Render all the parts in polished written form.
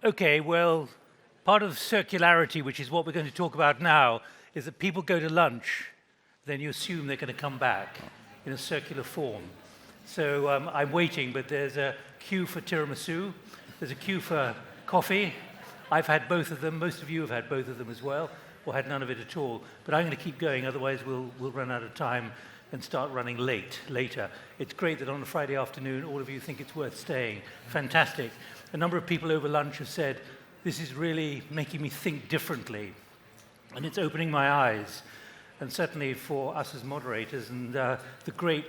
Okay, well, part of circularity, which is what we're going to talk about now, is that people go to lunch, then you assume they're going to come back in a circular form. So I'm waiting, but there's a queue for tiramisu, there's a queue for coffee. I've had both of them, most of you have had both of them as well, or had none of it at all. But I'm going to keep going, otherwise we'll run out of time and start running later. It's great that on a Friday afternoon, all of you think it's worth staying. Fantastic. A number of people over lunch have said, this is really making me think differently. And it's opening my eyes. And certainly for us as moderators and the great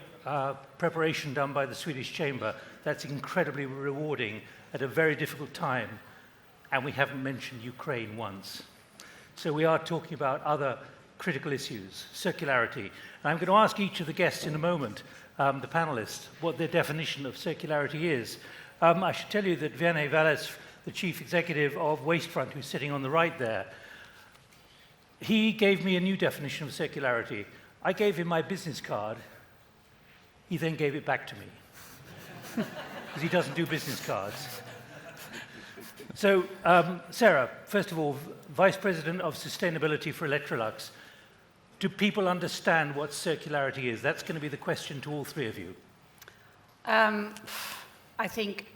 preparation done by the Swedish Chamber, that's incredibly rewarding at a very difficult time. And we haven't mentioned Ukraine once. So we are talking about other critical issues, circularity. And I'm going to ask each of the guests in a moment, the panelists, what their definition of circularity is. I should tell you that Vianney Valès, the chief executive of Wastefront, who's sitting on the right there, he gave me a new definition of circularity. I gave him my business card. He then gave it back to me, because he doesn't do business cards. So, Sarah, first of all, Vice President of Sustainability for Electrolux. Do people understand what circularity is? That's going to be the question to all three of you. I think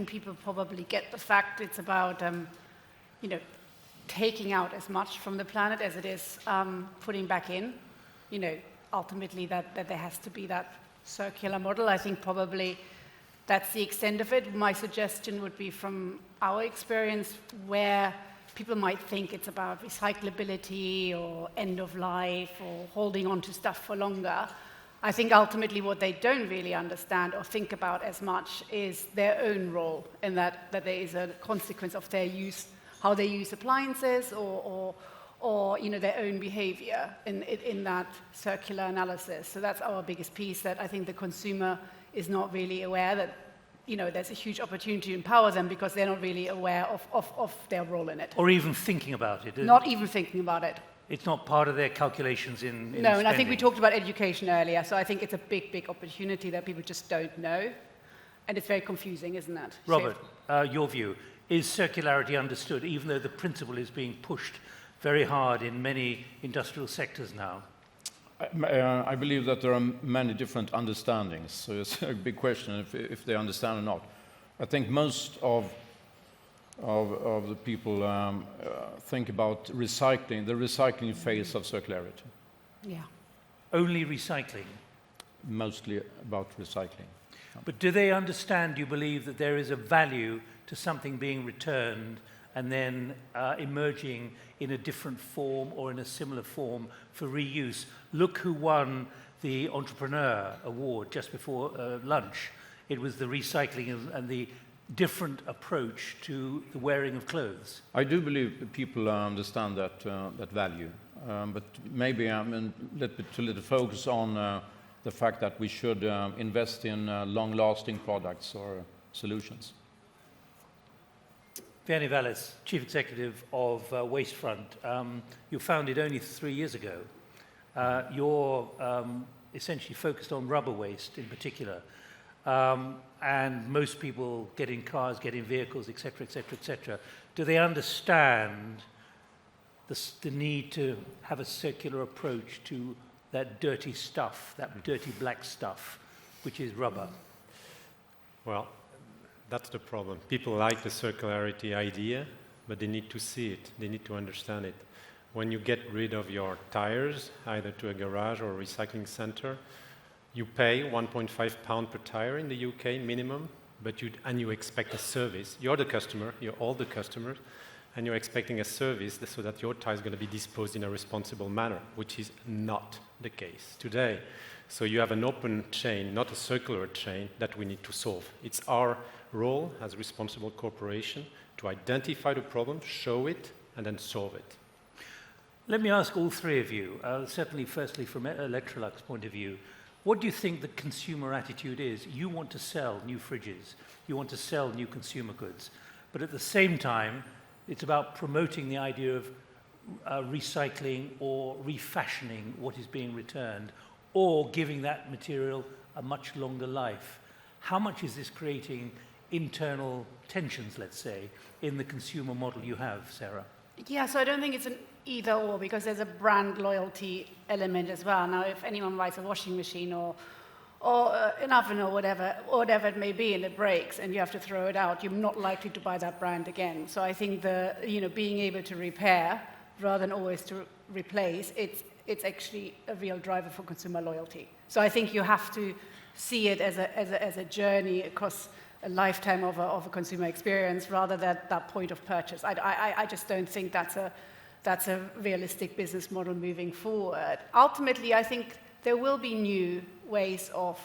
people probably get the fact it's about, taking out as much from the planet as it is putting back in. Ultimately that there has to be that circular model. I think probably that's the extent of it. My suggestion would be from our experience where people might think it's about recyclability or end of life or holding on to stuff for longer. I think ultimately what they don't really understand or think about as much is their own role in that there is a consequence of their use, how they use appliances or their own behavior in that circular analysis. So that's our biggest piece, that I think the consumer is not really aware that there's a huge opportunity to empower them because they're not really aware of their role in it. Or even thinking about it. Not even thinking about it. It's not part of their calculations in No, spending. and I think we talked about education earlier, so I think it's a big, big opportunity that people just don't know. And it's very confusing, isn't it? Robert, your view. Is circularity understood, even though the principle is being pushed very hard in many industrial sectors now? I believe that there are many different understandings, so it's a big question if they understand or not. I think most of the people think about recycling, the recycling phase of circularity. Yeah. Only recycling? Mostly about recycling. But do they understand, do you believe, that there is a value to something being returned and then emerging in a different form or in a similar form for reuse? Look who won the Entrepreneur Award just before lunch. It was the recycling and the different approach to the wearing of clothes. I do believe that people understand that value, but maybe to little focus on the fact that we should invest in long-lasting products or solutions. Vianney Valès, Chief Executive of Wastefront. You founded only 3 years ago. You're essentially focused on rubber waste in particular. And most people get in cars, get in vehicles, etc., etc., etc. Do they understand the need to have a circular approach to that dirty stuff, that dirty black stuff, which is rubber? Well, that's the problem. People like the circularity idea, but they need to see it. They need to understand it. When you get rid of your tires, either to a garage or a recycling center, you pay £1.5 per tire in the UK minimum, but you expect a service. You're the customer, you're all the customers, and you're expecting a service so that your tire is going to be disposed in a responsible manner, which is not the case today. So you have an open chain, not a circular chain, that we need to solve. It's our role as a responsible corporation to identify the problem, show it, and then solve it. Let me ask all three of you, certainly firstly from Electrolux point of view, what do you think the consumer attitude is? You want to sell new fridges, you want to sell new consumer goods, but at the same time, it's about promoting the idea of recycling or refashioning what is being returned, or giving that material a much longer life. How much is this creating internal tensions, let's say, in the consumer model you have, Sarah? Yeah, so I don't think it's an either or, because there's a brand loyalty element as well. Now, if anyone buys a washing machine or an oven or whatever it may be, and it breaks and you have to throw it out, you're not likely to buy that brand again. So I think being able to repair rather than always to replace, it's actually a real driver for consumer loyalty. So I think you have to see it as a journey across a lifetime of a consumer experience rather than that point of purchase. I just don't think that's a realistic business model moving forward. Ultimately, I think there will be new ways of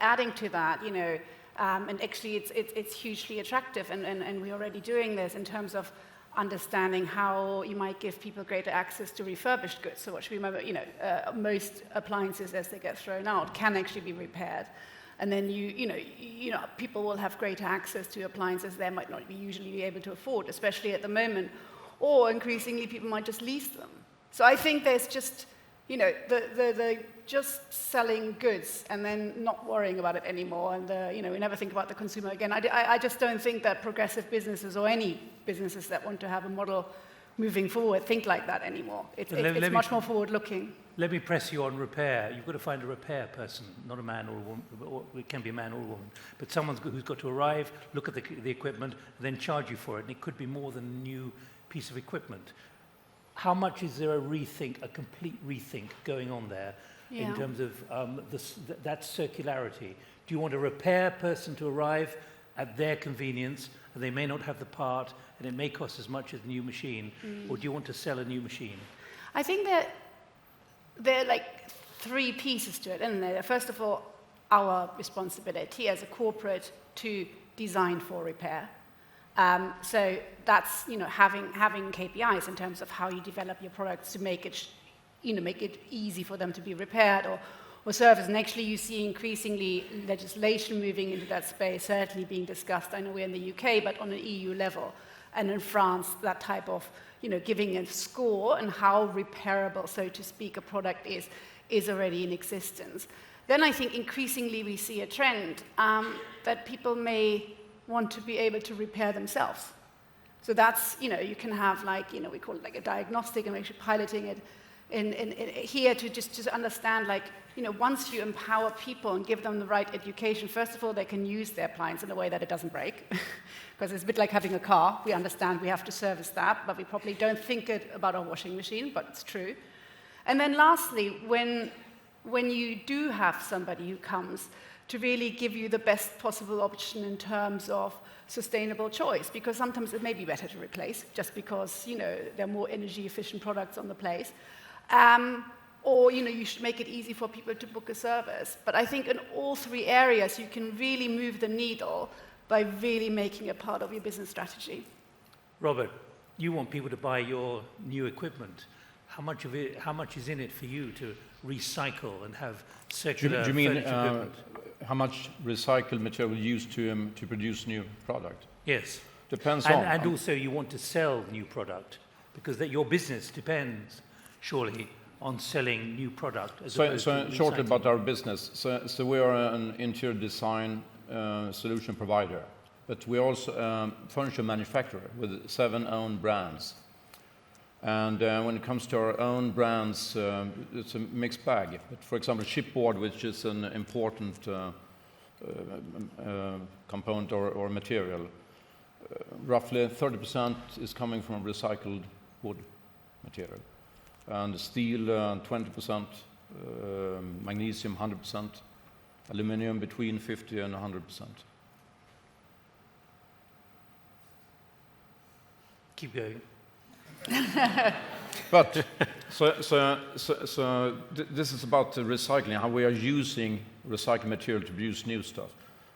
adding to that, and actually it's hugely attractive, and we're already doing this in terms of understanding how you might give people greater access to refurbished goods. So what should we remember, most appliances as they get thrown out can actually be repaired. And then people will have greater access to appliances they might not be usually be able to afford, especially at the moment. Or increasingly, people might just lease them. So I think there's just, the just selling goods and then not worrying about it anymore. And, we never think about the consumer again. I just don't think that progressive businesses or any businesses that want to have a model moving forward think like that anymore. It's much more forward-looking. Let me press you on repair. You've got to find a repair person, not a man or a woman, or it can be a man or a woman, but someone who's got to arrive, look at the equipment, and then charge you for it. And it could be more than a new piece of equipment. How much is there a complete rethink going on there in terms of that circularity? Do you want a repair person to arrive at their convenience, and they may not have the part, and it may cost as much as a new machine, or do you want to sell a new machine? I think that there are like three pieces to it, isn't there? First of all, our responsibility as a corporate to design for repair. So that's having KPIs in terms of how you develop your products to make it make it easy for them to be repaired or serviced. And actually, you see increasingly legislation moving into that space, certainly being discussed. I know we're in the UK, but on an EU level, and in France, that type of giving a score and how repairable, so to speak, a product is already in existence. Then I think increasingly we see a trend that people may want to be able to repair themselves. So that's, you can have we call it like a diagnostic, and we're actually piloting it in here to just understand, once you empower people and give them the right education, first of all, they can use their appliance in a way that it doesn't break. Because it's a bit like having a car. We understand we have to service that, but we probably don't think about our washing machine, but it's true. And then lastly, when you do have somebody who comes to really give you the best possible option in terms of sustainable choice, because sometimes it may be better to replace just because, there are more energy efficient products on the place. Or, you should make it easy for people to book a service. But I think in all three areas, you can really move the needle by really making it part of your business strategy. Robert, you want people to buy your new equipment. How much is in it for you to recycle and have circular Do you mean equipment? how much recycled material used to produce new product? Yes. Depends on. And also you want to sell new product, because your business depends, surely, on selling new product. So shortly about our business. So we are an interior design solution provider, but we are also a furniture manufacturer with 7 own brands. And when it comes to our own brands, it's a mixed bag. But for example, chipboard, which is an important component or material, roughly 30% is coming from recycled wood material. And steel, 20%, magnesium, 100%, aluminum between 50 and 100%. Keep going. But this is about the recycling, how we are using recycled material to produce new stuff.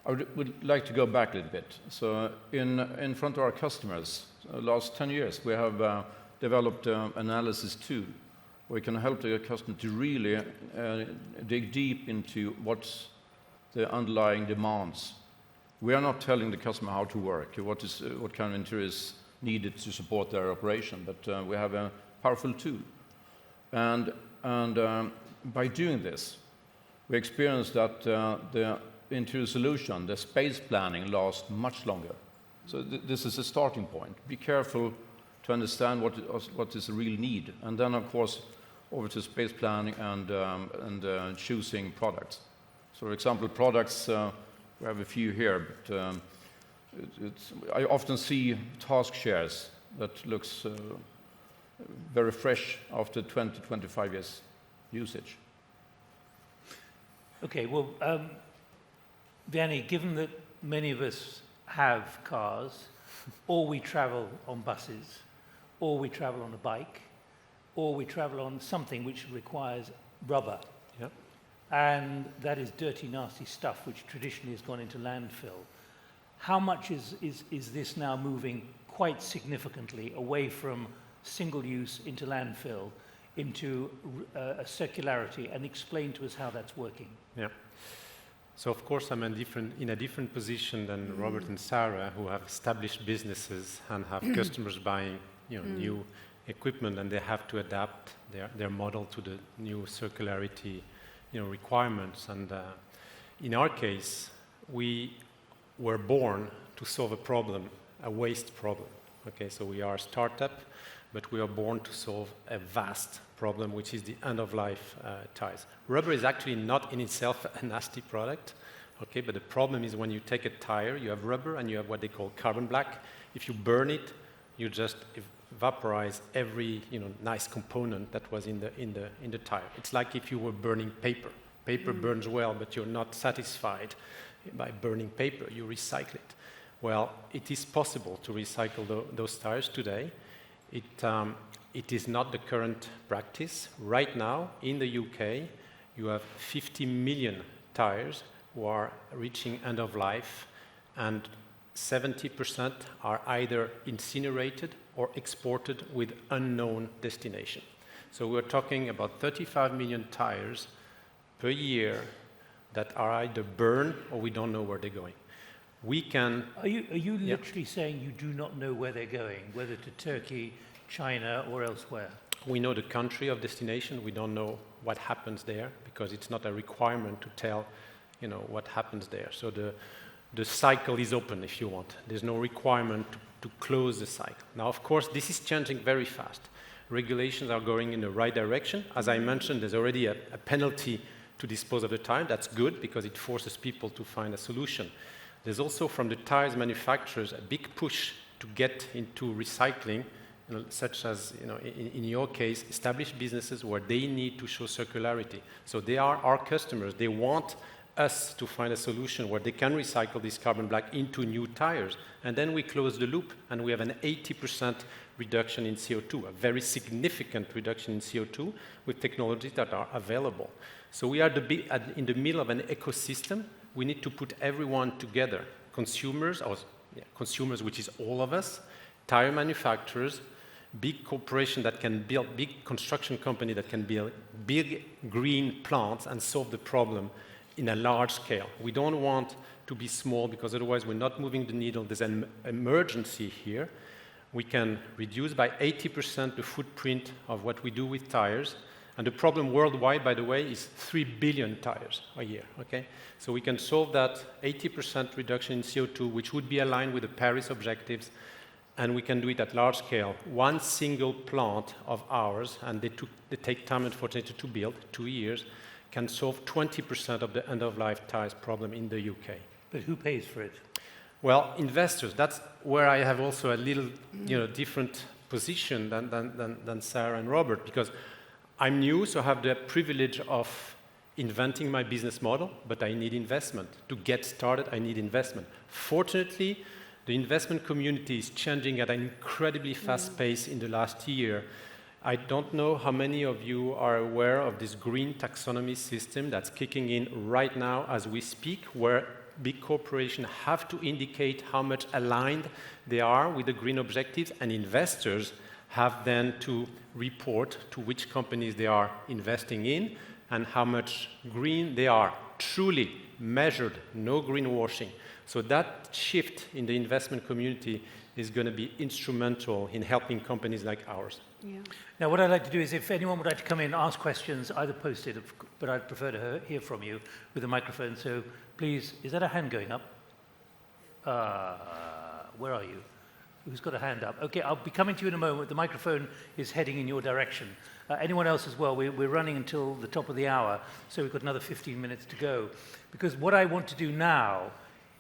I would like to go back a little bit. So in front of our customers, last 10 years, we have developed an analysis tool where we can help the customer to really dig deep into what's the underlying demands. We are not telling the customer how to work, what kind of interior is needed to support their operation, but we have a powerful tool. And by doing this, we experience that into a solution, the space planning lasts much longer. So this is a starting point. Be careful to understand what is the real need, and then of course over to space planning and choosing products. So, for example, products we have a few here, but I often see task shares that looks very fresh after 20, 25 years usage. Okay, well, Vianney, given that many of us have cars, or we travel on buses, or we travel on a bike, or we travel on something which requires rubber, Yep. and that is dirty, nasty stuff which traditionally has gone into landfill, how much is this now moving quite significantly away from single use into landfill, into a circularity, and explain to us how that's working? Yeah. So of course I'm in a different position than Robert and Sarah, who have established businesses and have customers buying new equipment, and they have to adapt their model to the new circularity requirements. And in our case, we were born to solve a problem, a waste problem. Okay, so we are a startup, but we are born to solve a vast problem, which is the end-of-life tires. Rubber is actually not in itself a nasty product, okay, but the problem is when you take a tire, you have rubber and you have what they call carbon black. If you burn it, you just vaporize every nice component that was in the tire. It's like if you were burning paper. Paper burns well, but you're not satisfied by burning paper. You recycle it. Well, it is possible to recycle those tires today. It is not the current practice. Right now, in the UK, you have 50 million tires who are reaching end of life, and 70% are either incinerated or exported with unknown destination. So we're talking about 35 million tires per year that are either burned or we don't know where they're going. We can... Are you literally saying you do not know where they're going, whether to Turkey, China, or elsewhere? We know the country of destination. We don't know what happens there because it's not a requirement to tell, what happens there. So the cycle is open, if you want. There's no requirement to close the cycle. Now, of course, this is changing very fast. Regulations are going in the right direction. As I mentioned, there's already a penalty to dispose of the tire. That's good because it forces people to find a solution. There's also, from the tires manufacturers, a big push to get into recycling, such as, in your case, established businesses where they need to show circularity. So they are our customers. They want us to find a solution where they can recycle this carbon black into new tires. And then we close the loop, and we have an 80% reduction in CO2, a very significant reduction in CO2 with technologies that are available. So we are in the middle of an ecosystem. We need to put everyone together, consumers, which is all of us, tire manufacturers, big corporation that can build, big construction company that can build big green plants and solve the problem in a large scale. We don't want to be small because otherwise we're not moving the needle. There's an emergency here. We can reduce by 80% the footprint of what we do with tires. And the problem worldwide, by the way, is 3 billion tires a year, okay? So we can solve that 80% reduction in CO2, which would be aligned with the Paris objectives, and we can do it at large scale. One single plant of ours, and they take time, unfortunately, to build, 2 years, can solve 20% of the end-of-life tires problem in the UK. But who pays for it? Well, investors. That's where I have also a little, different position than Sarah and Robert, because I'm new, so I have the privilege of inventing my business model, but I need investment. To get started, I need investment. Fortunately, the investment community is changing at an incredibly fast pace in the last year. I don't know how many of you are aware of this green taxonomy system that's kicking in right now as we speak, where big corporations have to indicate how much aligned they are with the green objectives, and investors have then to report to which companies they are investing in and how much green they are, truly measured, no greenwashing. So that shift in the investment community is going to be instrumental in helping companies like ours. Yeah. Now, what I'd like to do is, if anyone would like to come in and ask questions, either post it, but I'd prefer to hear from you with a microphone. So please, is that a hand going up? Where are you? Who's got a hand up? Okay, I'll be coming to you in a moment. The microphone is heading in your direction. Anyone else as well? We're running until the top of the hour, so we've got another 15 minutes to go. Because what I want to do now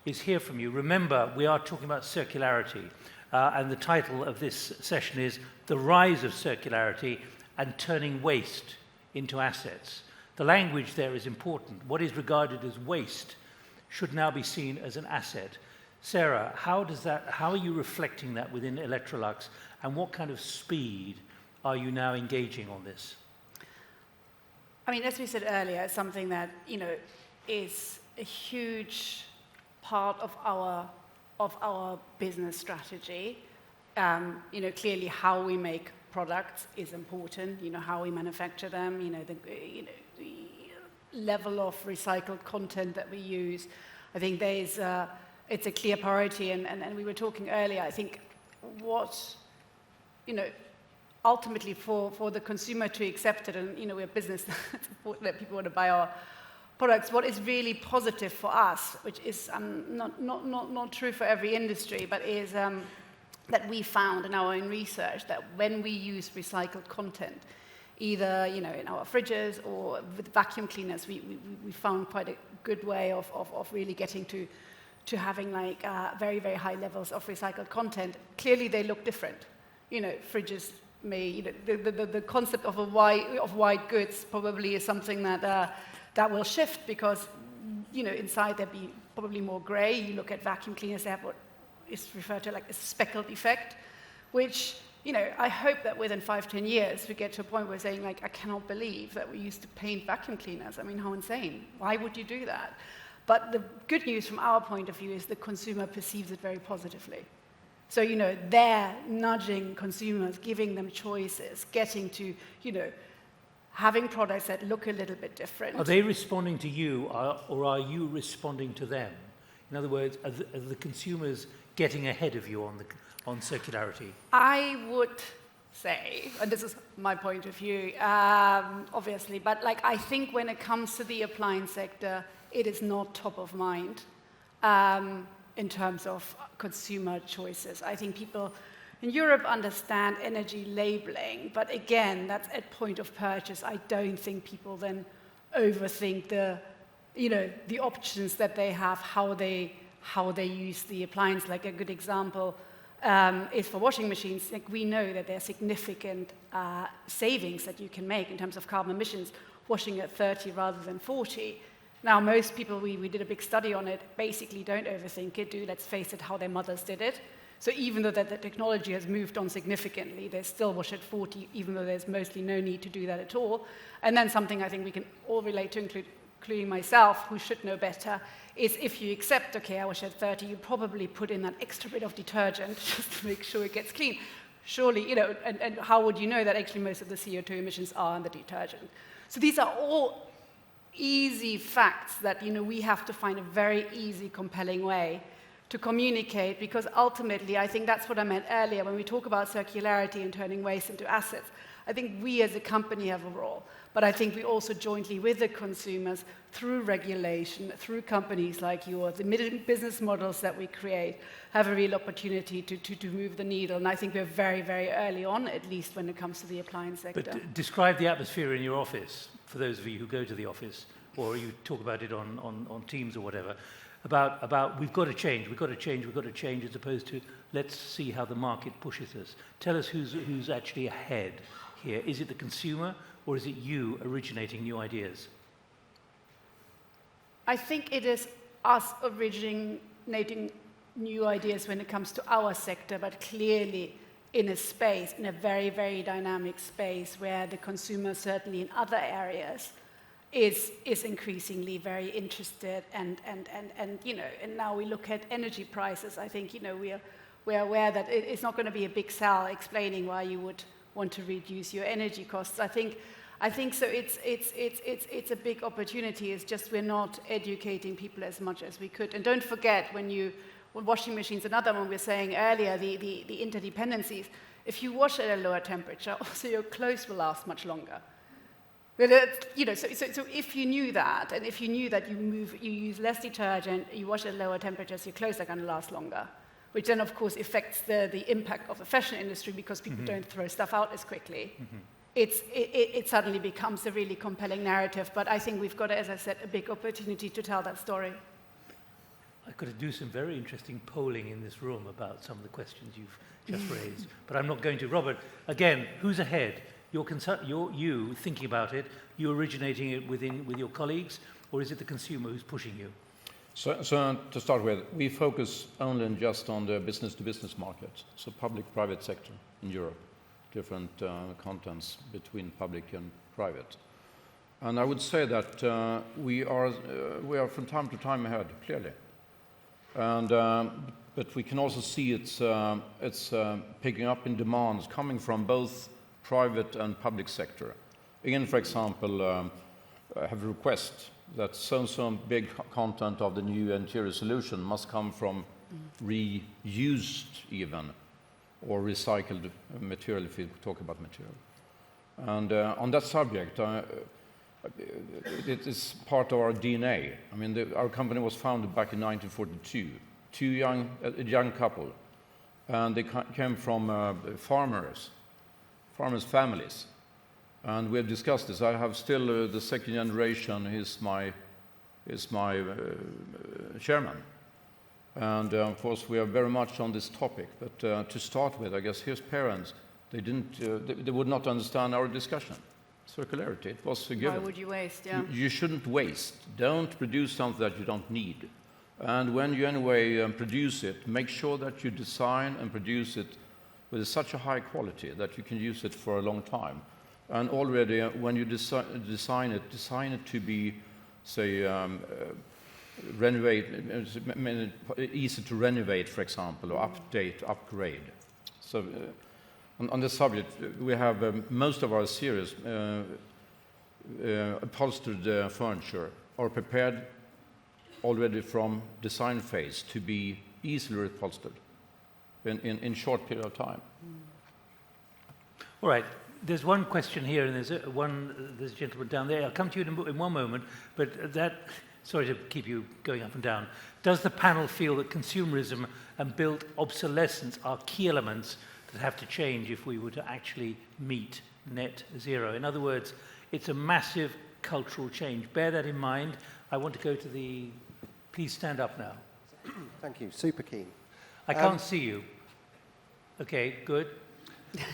is hear from you. Remember, we are talking about circularity, and the title of this session is The Rise of Circularity and Turning Waste into Assets. The language there is important. What is regarded as waste should now be seen as an asset. Sarah, how are you reflecting that within Electrolux, and what kind of speed are you now engaging on this? I mean, as we said earlier, something that, is a huge part of our business strategy. Clearly how we make products is important, how we manufacture them, the level of recycled content that we use. I think it's a clear priority, and we were talking earlier, I think ultimately for the consumer to accept it, and we're a business that people want to buy our products, what is really positive for us, which is not true for every industry, but is that we found in our own research that when we use recycled content, either in our fridges or with vacuum cleaners, we found quite a good way of really getting to having very, very high levels of recycled content. Clearly they look different. Fridges may, the concept of white goods probably is something that will shift because, inside there'll be probably more gray. You look at vacuum cleaners, they have what is referred to like a speckled effect, which, I hope that within 5-10 years we get to a point where we're saying I cannot believe that we used to paint vacuum cleaners. I mean, how insane. Why would you do that? But the good news from our point of view is the consumer perceives it very positively. So, they're nudging consumers, giving them choices, getting to, having products that look a little bit different. Are they responding to you, or are you responding to them? In other words, are the consumers getting ahead of you on circularity? I would say, and this is my point of view, obviously, but I think when it comes to the appliance sector, it is not top of mind in terms of consumer choices. I think people in Europe understand energy labeling, but again, that's at point of purchase. I don't think people then overthink the options that they have, how they use the appliance. Like a good example is for washing machines. We know that there are significant savings that you can make in terms of carbon emissions, washing at 30 rather than 40. Now, most people, we did a big study on it, basically don't overthink it, let's face it, how their mothers did it. So even though that the technology has moved on significantly, they still wash at 40, even though there's mostly no need to do that at all. And then something I think we can all relate to, including myself, who should know better, is if you accept, okay, I wash at 30, you probably put in that extra bit of detergent just to make sure it gets clean. Surely, and how would you know that actually most of the CO2 emissions are in the detergent? So these are all easy facts that we have to find a very easy, compelling way to communicate, because ultimately, I think that's what I meant earlier when we talk about circularity and turning waste into assets. I think we as a company have a role, but I think we also jointly with the consumers, through regulation, through companies like yours, the business models that we create, have a real opportunity to move the needle. And I think we're very, very early on, at least when it comes to the appliance sector. But describe the atmosphere in your office, for those of you who go to the office, or you talk about it on Teams or whatever, about we've got to change, as opposed to let's see how the market pushes us. Tell us who's actually ahead here. Is it the consumer, or is it you originating new ideas? I think it is us originating new ideas when it comes to our sector, but clearly in a very, very dynamic space where the consumer, certainly in other areas, is increasingly very interested, and now we look at energy prices. I think we're aware that it's not going to be a big sell explaining why you would want to reduce your energy costs. I think so. It's a big opportunity. It's just we're not educating people as much as we could. And don't forget when washing machines, another one we were saying earlier, the interdependencies. If you wash at a lower temperature, also your clothes will last much longer. But so if you knew that, and if you knew that you use less detergent, you wash at lower temperatures, your clothes are going to last longer, which then, of course, affects the impact of the fashion industry because people don't throw stuff out as quickly. It suddenly becomes a really compelling narrative. But I think we've got, as I said, a big opportunity to tell that story. I could do some very interesting polling in this room about some of the questions you've just raised, but I'm not going to. Robert, again, who's ahead? You thinking about it, you originating it with your colleagues, or is it the consumer who's pushing you? So to start with, we focus only and just on the business-to-business market, so public-private sector in Europe, different contents between public and private. And I would say that we are from time to time ahead, clearly. And but we can also see it's picking up in demands coming from both private and public sector. Again, for example, I have a request that some big content of the new interior solution must come from reused even, or recycled material, if you talk about material. And on that subject, it is part of our DNA. I mean, our company was founded back in 1942. A young couple, and they came from farmers' families. And we have discussed this. I have still the second generation is my chairman. And of course, we are very much on this topic. But to start with, I guess his parents, they would not understand our discussion. Circularity, it was a given. Why would you waste? Yeah. You shouldn't waste. Don't produce something that you don't need. And when you anyway produce it, make sure that you design and produce it with such a high quality that you can use it for a long time. And already, when you design it to be, say, easy to renovate, for example, or upgrade. So, on this subject, we have most of our series upholstered furniture are prepared already from design phase to be easily upholstered in short period of time. All right. There's one question here, and there's a gentleman down there. I'll come to you in one moment, but sorry to keep you going up and down. Does the panel feel that consumerism and built obsolescence are key elements that have to change if we were to actually meet net zero? In other words, it's a massive cultural change. Bear that in mind. I want to go to the... Please stand up now. Thank you. Super keen. I can't see you. Okay, good.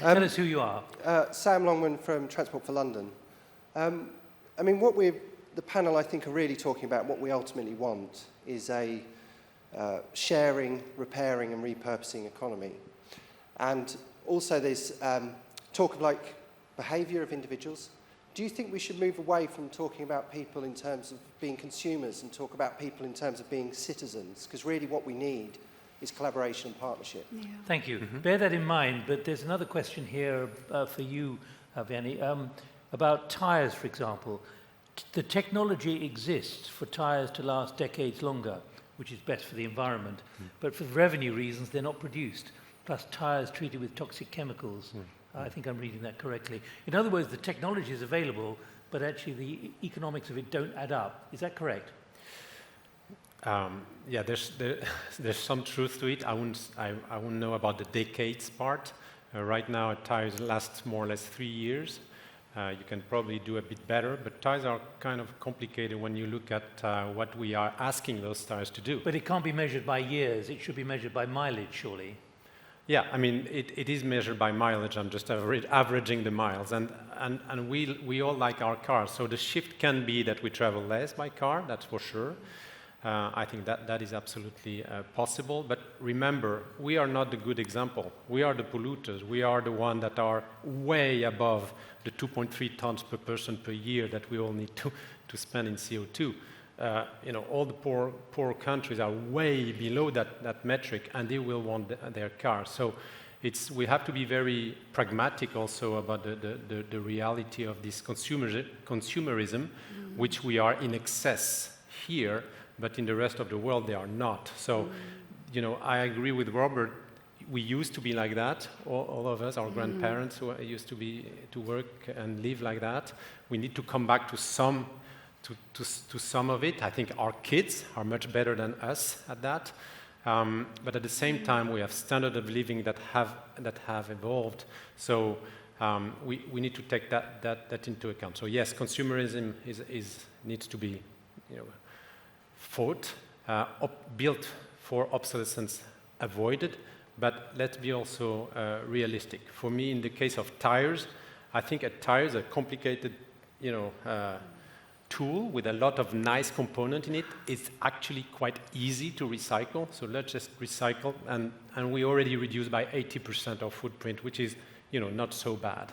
Tell us who you are. Sam Longman from Transport for London. I mean, the panel, I think, are really talking about what we ultimately want is a sharing, repairing and repurposing economy. And also there's talk of like behaviour of individuals. Do you think we should move away from talking about people in terms of being consumers and talk about people in terms of being citizens? Because really what we need is collaboration and partnership. Yeah. Thank you. Bear that in mind, but there's another question here for you, Vianney, about tyres, for example. The technology exists for tyres to last decades longer, which is best for the environment, but for revenue reasons, they're not produced. Plus tyres treated with toxic chemicals. I think I'm reading that correctly. In other words, the technology is available, but actually the economics of it don't add up. Is that correct? Yeah, there's some truth to it. I wouldn't know about the decades part. Right now, tires last more or less 3 years. You can probably do a bit better, but tires are kind of complicated when you look at what we are asking those tires to do. But it can't be measured by years. It should be measured by mileage, surely. Yeah, I mean, it is measured by mileage. I'm just averaging the miles. And we all like our cars. So the shift can be that we travel less by car, that's for sure. I think that is absolutely possible. But remember, we are not the good example. We are the polluters. We are the ones that are way above the 2.3 tons per person per year that we all need to spend in CO2. All the poor countries are way below that metric, and they will want their cars. So we have to be very pragmatic also about the reality of this consumerism, which we are in excess here, but in the rest of the world they are not. So, I agree with Robert. we used to be like that, all of us, our grandparents who used to work and live like that. We need to come back to some of it. I think our kids are much better than us at that. But at the same time, we have standards of living that have evolved. So we need to take that into account. So yes, consumerism needs to be fought, built for obsolescence avoided. But let's be also realistic. For me, in the case of tires, I think a tire is a complicated, tool with a lot of nice component in it. It's actually quite easy to recycle. So let's just recycle, and we already reduced by 80% our footprint, which is, not so bad.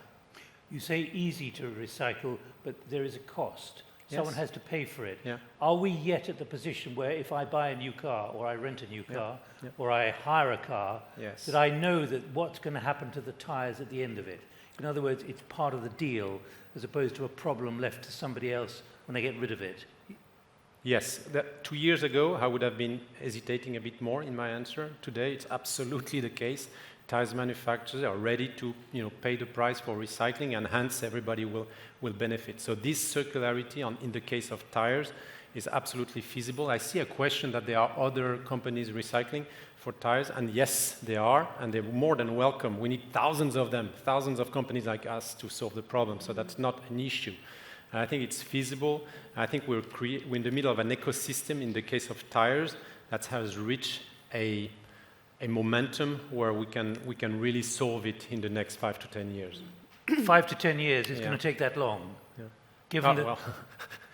You say easy to recycle, but there is a cost. Yes. Someone has to pay for it. Yeah. Are we yet at the position where if I buy a new car, or I rent a new car, or I hire a car, Yes. that I know that what's going to happen to the tires at the end of it? In other words, it's part of the deal, as opposed to a problem left to somebody else when they get rid of it. Yes, 2 years ago, I would have been hesitating a bit more in my answer. Today, it's absolutely the case. Tires manufacturers are ready to, pay the price for recycling, and hence everybody will benefit. So this circularity, in the case of tires, is absolutely feasible. I see a question that there are other companies recycling for tires, and yes, they are, and they're more than welcome. We need thousands of them, thousands of companies like us to solve the problem. So that's not an issue. And I think it's feasible. I think we're in the middle of an ecosystem in the case of tires that has reached a momentum where we can really solve it in the next 5 to 10 years. 5 to 10 years is going to take that long. Yeah. Given that, Well,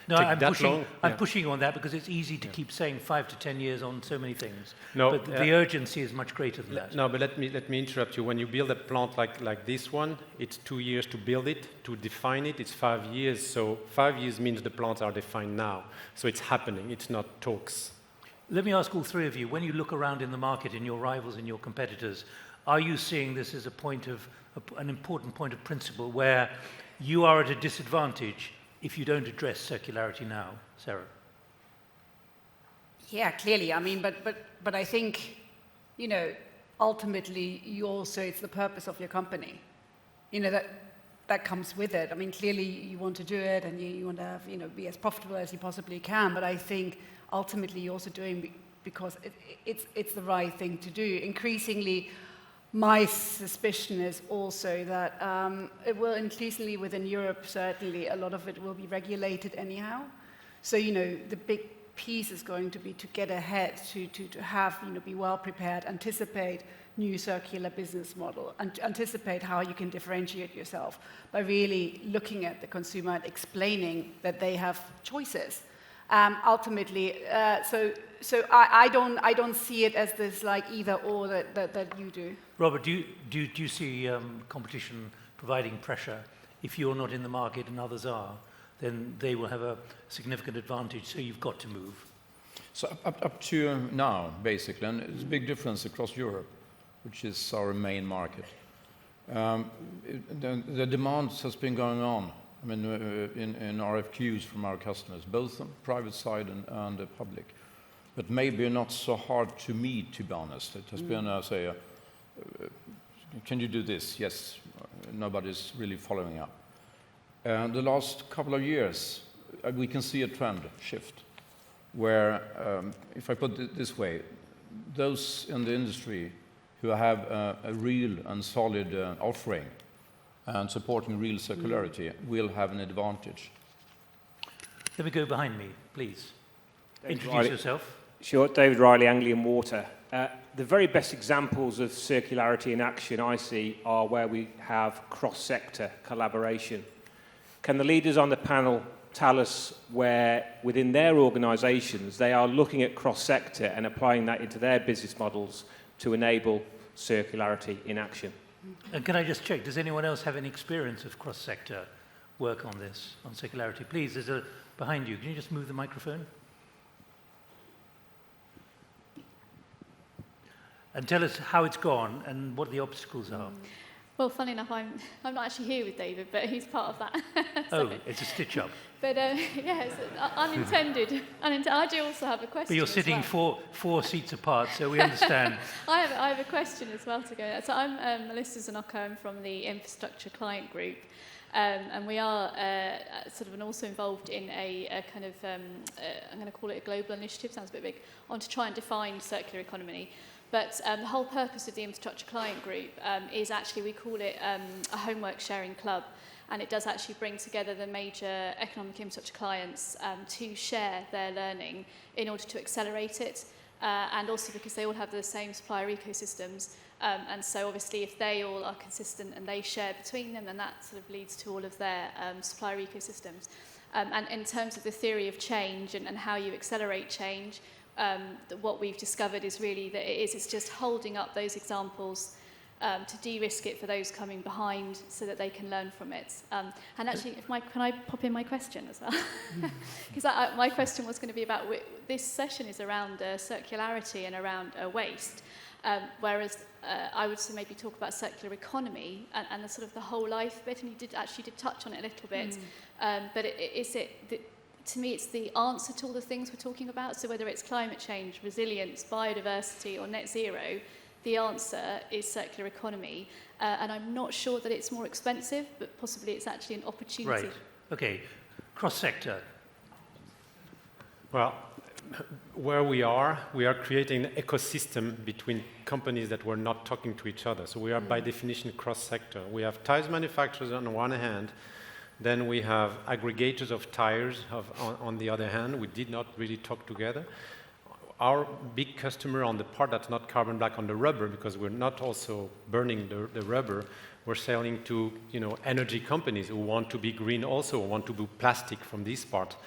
no, take I'm that pushing. long? I'm Yeah. pushing on that because it's easy to keep saying 5 to 10 years on so many things. No, but the urgency is much greater than that. No, but let me interrupt you. When you build a plant like this one, it's 2 years to build it, to define it. It's 5 years. So 5 years means the plants are defined now. So it's happening. It's not talks. Let me ask all three of you, when you look around in the market, in your rivals and your competitors, are you seeing this as an important point of principle where you are at a disadvantage if you don't address circularity now? Sarah? Yeah, clearly. I mean, but I think, ultimately, it's the purpose of your company. That comes with it. I mean, clearly you want to do it and you want to have, be as profitable as you possibly can. But I think ultimately you're also doing because it's the right thing to do. Increasingly, my suspicion is also that it will increasingly within Europe, certainly, a lot of it will be regulated anyhow. So, the big piece is going to be to get ahead, to have, be well prepared, anticipate new circular business model, and anticipate how you can differentiate yourself by really looking at the consumer and explaining that they have choices. Ultimately, so I don't see it as this like either or that you do. Robert, do you see competition providing pressure? If you're not in the market and others are, then they will have a significant advantage, so you've got to move. So up to now, basically, and there's a big difference across Europe, which is our main market. The demand has been going on, I mean, in RFQs from our customers, both on private side and the public, but maybe not so hard to meet, to be honest. It has been, can you do this? Yes, nobody's really following up. The last couple of years, we can see a trend shift, where, if I put it this way, those in the industry who have a real and solid offering and supporting real circularity will have an advantage. Let me go behind me, please. David Introduce Riley. yourself. Sure, David Riley, Anglian Water. The very best examples of circularity in action I see are where we have cross-sector collaboration. Can the leaders on the panel tell us where, within their organisations, they are looking at cross-sector and applying that into their business models to enable circularity in action? And can I just check, does anyone else have any experience of cross-sector work on this, on circularity? Please, there's a behind you. Can you just move the microphone? And tell us how it's gone and what the obstacles are. Well, funny enough, I'm not actually here with David, but he's part of that. Oh, it's a stitch-up. But yes, unintended. I do also have a question. But you're sitting as well. four seats apart, so we understand. I have a question as well to go. So I'm Melissa Zanocco. I'm from the Infrastructure Client Group. And we are also involved in a kind of, I'm going to call it a global initiative, sounds a bit big, on to try and define circular economy. But the whole purpose of the Infrastructure Client Group is actually, we call it a homework sharing club. And it does actually bring together the major economic infrastructure clients to share their learning in order to accelerate it. And also because they all have the same supplier ecosystems. And so obviously if they all are consistent and they share between them, then that sort of leads to all of their supplier ecosystems. And in terms of the theory of change and how you accelerate change, what we've discovered is really that it's just holding up those examples to de-risk it for those coming behind so that they can learn from it. And actually, can I pop in my question as well? Because my question was going to be about, this session is around circularity and around waste, whereas I would maybe talk about circular economy and the sort of the whole life bit, and you did touch on it a little bit, but to me, it's the answer to all the things we're talking about. So whether it's climate change, resilience, biodiversity, or net zero, the answer is circular economy. And I'm not sure that it's more expensive, but possibly it's actually an opportunity. Right. Okay. Cross-sector. Well, where we are creating an ecosystem between companies that were not talking to each other. So we are by definition cross-sector. We have tires manufacturers on one hand, then we have aggregators of tires on the other hand. We did not really talk together. Our big customer on the part that's not carbon black on the rubber, because we're not also burning the rubber, we're selling to energy companies who want to be green also, want to do plastic from this part.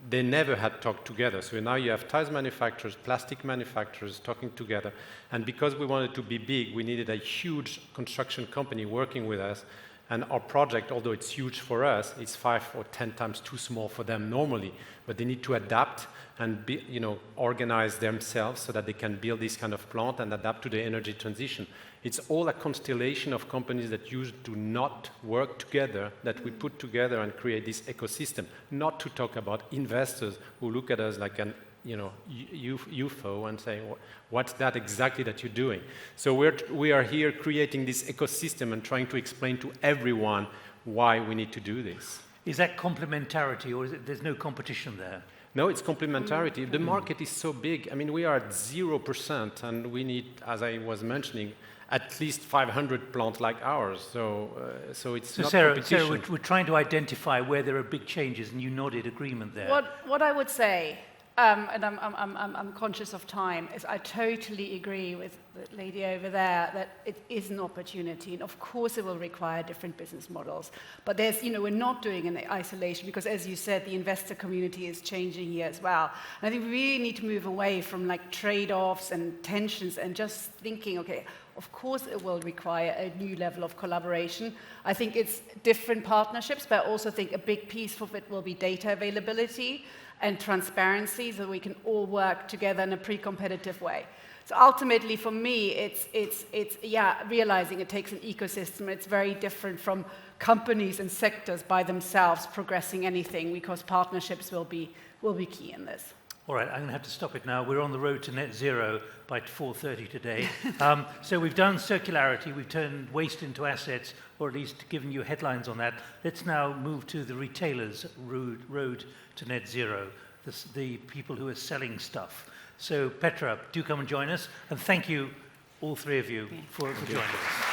They never had talked together. So now you have tires manufacturers, plastic manufacturers talking together. And because we wanted to be big, we needed a huge construction company working with us. And our project, although it's huge for us, it's 5 or 10 times too small for them normally. But they need to adapt and organize themselves so that they can build this kind of plant and adapt to the energy transition. It's all a constellation of companies that used to not work together that we put together and create this ecosystem. Not to talk about investors who look at us like an UFO and say, what's that exactly that you're doing? So we are here creating this ecosystem and trying to explain to everyone why we need to do this. Is that complementarity, or there's no competition there? No, it's complementarity. The market is so big. I mean, we are at 0%, and we need, as I was mentioning, at least 500 plants like ours. So it's not Sarah, competition. we're trying to identify where there are big changes, and you nodded agreement there. What I would say, and I'm conscious of time, is I totally agree with the lady over there that it is an opportunity, and of course it will require different business models. But there's, we're not doing it in isolation, because as you said, the investor community is changing here as well. And I think we really need to move away from like trade-offs and tensions and just thinking, okay, of course it will require a new level of collaboration. I think it's different partnerships, but I also think a big piece of it will be data availability and transparency, so we can all work together in a pre-competitive way. So ultimately, for me, it's realizing it takes an ecosystem. It's very different from companies and sectors by themselves progressing anything, because partnerships will be key in this. All right, I'm going to have to stop it now. We're on the road to net zero by 4:30 today. So we've done circularity, we've turned waste into assets, or at least given you headlines on that. Let's now move to the retailers' road to net zero, the people who are selling stuff. So Petra, do come and join us, and thank you, all three of you, for joining us.